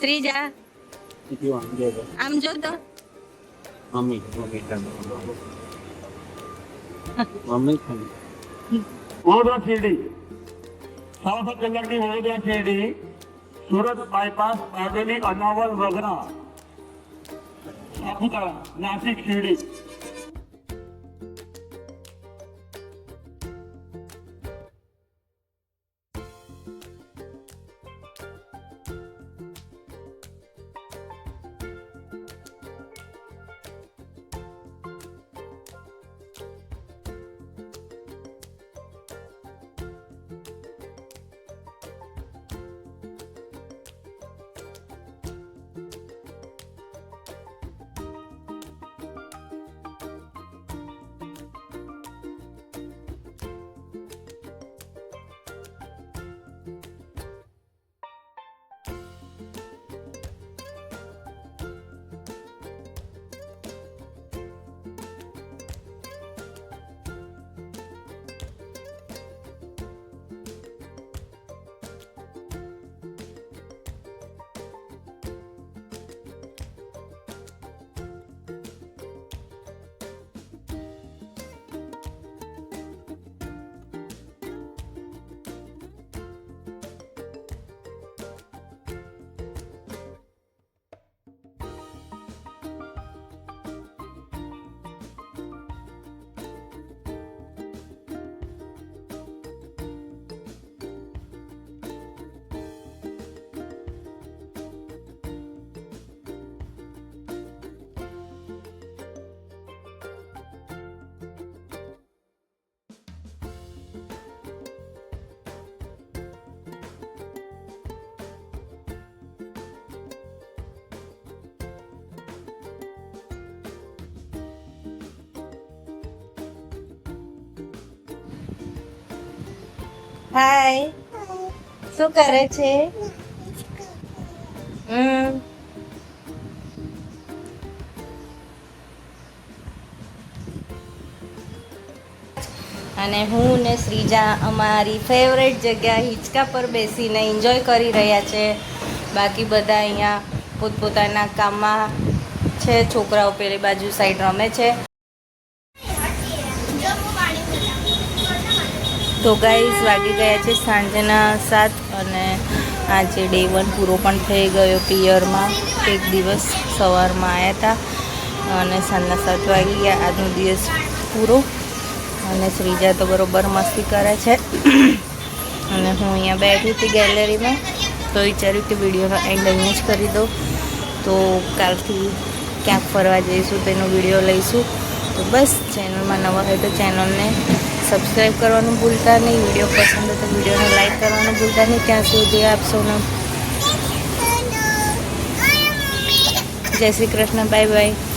શ્રીજા આમ જો તો મમ્મી વડોદરા શિરડી 7 કલાકની વડોદરા શિરડી સુરત બાયપાસ બારડોલી અનાવલ વગરા સાપુતારા નાસિક શિરડી. હાય શું કરે છે? અને હું ને શ્રીજા અમારી ફેવરેટ જગ્યા હિંચકા પર બેસીને એન્જોય કરી રહ્યા છે. બાકી બધા અહીંયા પોતપોતાના કામમાં છે. છોકરાઓ પેલી બાજુ સાઈડ રમે છે. તો ગાઈઝ વાગી ગયા છે સાંજના 7 અને આજે ડે 1 પૂરો પણ થઈ ગયો પિયરમાં. એક દિવસ સવારમાં આવ્યા હતા અને સાંજના 7 વાગી ગયા. આજનો દિવસ પૂરો. અને શ્રીજા તો બરોબર મસ્તી કરે છે અને હું અહીંયા બેઠી હતી ગેલેરીમાં. તો વિચાર્યું કે વિડીયોનો એન્ડ અહીંયા જ કરી દઉં. તો કાલથી ક્યાંક ફરવા જઈશું તેનો વિડીયો લઈશું. તો બસ ચેનલમાં નવા હોય તો ચેનલને સબસ્ક્રાઈબ કરવાનું ભૂલતા નહીં. વિડીયો પસંદ હોય તો વિડીયોને લાઈક કરવાનું ભૂલતા નહીં. ત્યાં સુધી આપ સૌને જય શ્રી કૃષ્ણ. Bye bye.